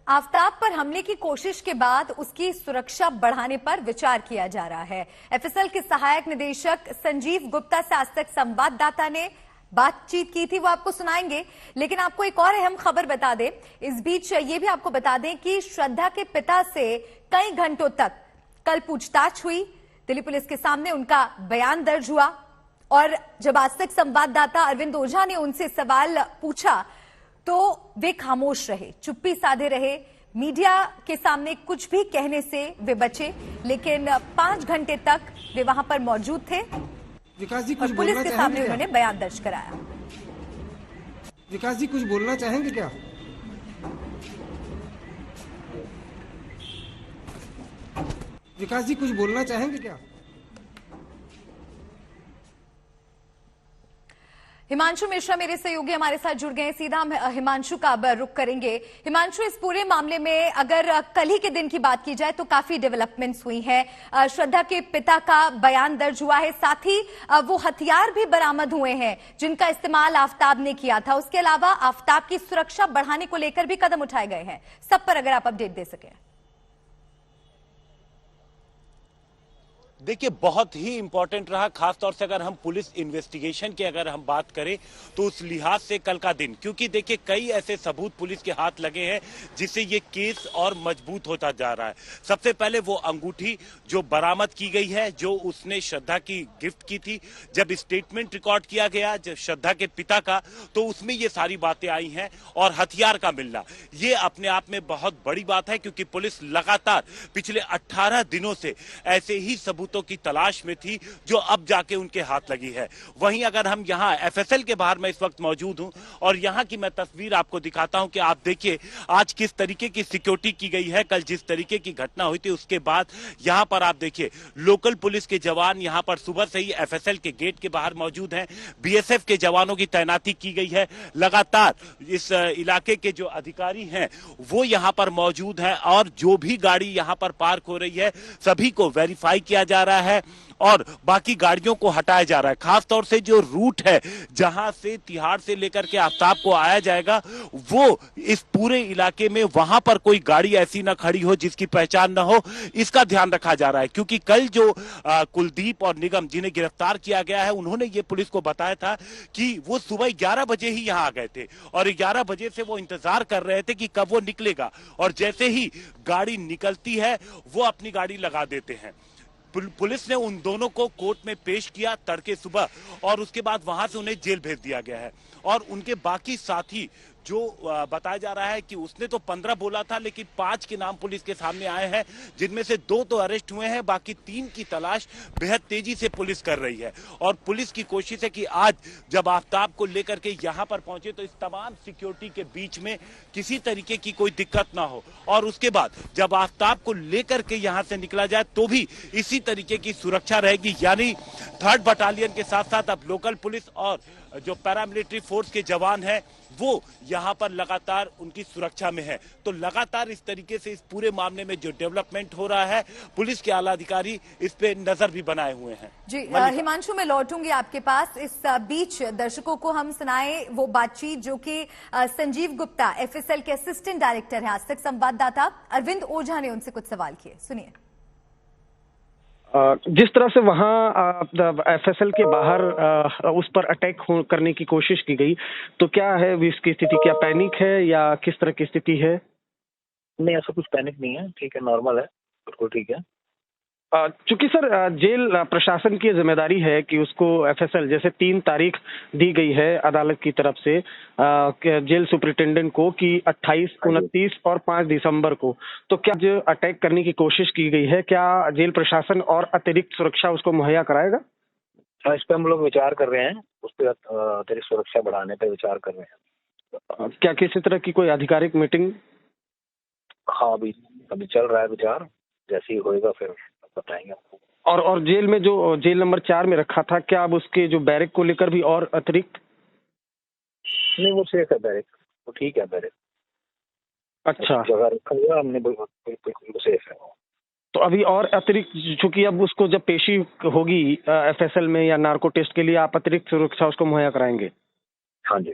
आफताब पर हमले की कोशिश के बाद उसकी सुरक्षा बढ़ाने पर विचार किया जा रहा है। एफएसएल के सहायक निदेशक संजीव गुप्ता से आज तक संवाददाता ने बातचीत की थी, वो आपको सुनाएंगे। लेकिन आपको एक और अहम खबर बता दें, इस बीच ये भी आपको बता दें कि श्रद्धा के पिता से कई घंटों तक कल पूछताछ हुई। दिल्ली पुलिस के सामने उनका बयान दर्ज हुआ और जब आज तक संवाददाता अरविंद ओझा ने उनसे सवाल पूछा तो वे खामोश रहे, चुप्पी साधे रहे। मीडिया के सामने कुछ भी कहने से वे बचे, लेकिन 5 घंटे तक वे वहां पर मौजूद थे। विकास जी और पुलिस के सामने उन्होंने बयान दर्ज कराया। विकास जी कुछ बोलना चाहेंगे क्या? विकास जी कुछ बोलना चाहेंगे क्या? हिमांशु मिश्रा मेरे सहयोगी हमारे साथ जुड़ गए। सीधा हम हिमांशु का अब रुख करेंगे। हिमांशु, इस पूरे मामले में अगर कल ही के दिन की बात की जाए तो काफी डेवलपमेंट्स हुई हैं। श्रद्धा के पिता का बयान दर्ज हुआ है, साथ ही वो हथियार भी बरामद हुए हैं जिनका इस्तेमाल आफताब ने किया था। उसके अलावा आफताब की सुरक्षा बढ़ाने को लेकर भी कदम उठाए गए हैं। सब पर अगर आप अपडेट दे सकें। देखिए, बहुत ही इंपॉर्टेंट रहा, खासतौर से अगर हम पुलिस इन्वेस्टिगेशन की अगर हम बात करें तो उस लिहाज से कल का दिन, क्योंकि देखिए कई ऐसे सबूत पुलिस के हाथ लगे हैं जिससे ये केस और मजबूत होता जा रहा है। सबसे पहले वो अंगूठी जो बरामद की गई है, जो उसने श्रद्धा की गिफ्ट की थी, जब स्टेटमेंट रिकॉर्ड किया गया जब श्रद्धा के पिता का, तो उसमें ये सारी बातें आई हैं। और हथियार का मिलना ये अपने आप में बहुत बड़ी बात है, क्योंकि पुलिस लगातार पिछले 18 दिनों से ऐसे ही सबूतों की तलाश में थी जो अब जाके उनके हाथ लगी है। वहीं अगर हम यहाँ एफएसएल के बाहर मैं इस वक्त मौजूद हूं और यहाँ की मैं तस्वीर आपको दिखाता हूं कि आप देखिए आज किस तरीके की सिक्योरिटी की गई है। कल जिस तरीके की घटना हुई थी उसके बाद यहाँ पर आप देखिए लोकल पुलिस के जवान यहाँ पर सुबह से ही एफएसएल के गेट के बाहर मौजूद हैं। बीएसएफ के जवानों की तैनाती की गई है। लगातार इस इलाके के जो अधिकारी हैं वो यहाँ पर मौजूद हैं और जो भी गाड़ी यहाँ पर पार्क हो रही है सभी को वेरीफाई किया जा रहा है और बाकी गाड़ियों को हटाया जा रहा है। खासतौर से जो रूट है जहां से तिहाड़ से लेकर के आफताब को आया जाएगा, वो इस पूरे इलाके में वहां पर कोई गाड़ी ऐसी ना खड़ी हो जिसकी पहचान ना हो, इसका ध्यान रखा जा रहा है। क्योंकि कल जो कुलदीप और निगम जिन्हें गिरफ्तार किया गया है, उन्होंने ये पुलिस को बताया था कि वो सुबह 11 बजे ही यहाँ आ गए थे और 11 बजे से वो इंतजार कर रहे थे कि कब वो निकलेगा और जैसे ही गाड़ी निकलती है वो अपनी गाड़ी लगा देते हैं। पुलिस ने उन दोनों को कोर्ट में पेश किया तड़के सुबह और उसके बाद वहां से उन्हें जेल भेज दिया गया है। और उनके बाकी साथी जो बताया जा रहा है कि उसने तो 15 बोला था, लेकिन 5 के नाम पुलिस के सामने आए हैं, जिनमें से 2 तो अरेस्ट हुए हैं, बाकी 3 की तलाश बेहद तेजी से पुलिस कर रही है। और पुलिस की कोशिश है कि आज जब आफताब को लेकर के यहां पर पहुंचे तो इस तमाम सिक्योरिटी के बीच में किसी तरीके की कोई दिक्कत ना हो और उसके बाद जब आफताब को लेकर के यहां से निकला जाए तो भी इसी तरीके की सुरक्षा रहेगी। यानी 3rd बटालियन के साथ साथ अब लोकल पुलिस और जो पैरामिलिट्री फोर्स के जवान हैं वो यहां पर लगातार उनकी सुरक्षा में है। तो लगातार इस तरीके से इस पूरे मामले में जो डेवलपमेंट हो रहा है, पुलिस के आला अधिकारी इस पे नजर भी बनाए हुए हैं। जी हिमांशु, मैं लौटूंगी आपके पास। इस बीच दर्शकों को हम सुनाए वो बातचीत जो कि संजीव गुप्ता एफएसएल के असिस्टेंट डायरेक्टर हैं, आज तक संवाददाता अरविंद ओझा ने उनसे कुछ सवाल किए, सुनिए। जिस तरह से वहां एफएसएल के बाहर उस पर अटैक करने की कोशिश की गई, तो क्या है इसकी स्थिति? क्या पैनिक है या किस तरह की स्थिति है? नहीं, ऐसा कुछ पैनिक नहीं है, ठीक है, नॉर्मल है, बिल्कुल ठीक है। चूंकि सर जेल प्रशासन की जिम्मेदारी है कि उसको एफएसएल जैसे 3 तारीख दी गई है अदालत की तरफ से जेल सुपरिटेंडेंट को कि 28, 29 और 5 दिसंबर को, तो क्या जो अटैक करने की कोशिश की गई है, क्या जेल प्रशासन और अतिरिक्त सुरक्षा उसको मुहैया कराएगा? इस पर हम लोग विचार कर रहे हैं, उस पर अतिरिक्त सुरक्षा बढ़ाने पर विचार कर रहे हैं। क्या किसी तरह की कोई आधिकारिक मीटिंग? हाँ, अभी चल रहा है विचार, जैसे ही होएगा फिर बताएंगे आपको। और जेल में जो जेल नंबर 4 में रखा था, क्या अब उसके जो बैरक को लेकर भी और अतिरिक्त? नहीं, वो सेफ है बैरक, वो ठीक है बैरक। अच्छा, जगह रखा हुआ हमने, बिल्कुल सेफ है। तो अभी और अतिरिक्त, चूंकि अब उसको जब पेशी होगी एफएसएल में या नार्को टेस्ट के लिए, आप अतिरिक्त सुरक्षा उसको मुहैया कराएंगे? हाँ जी।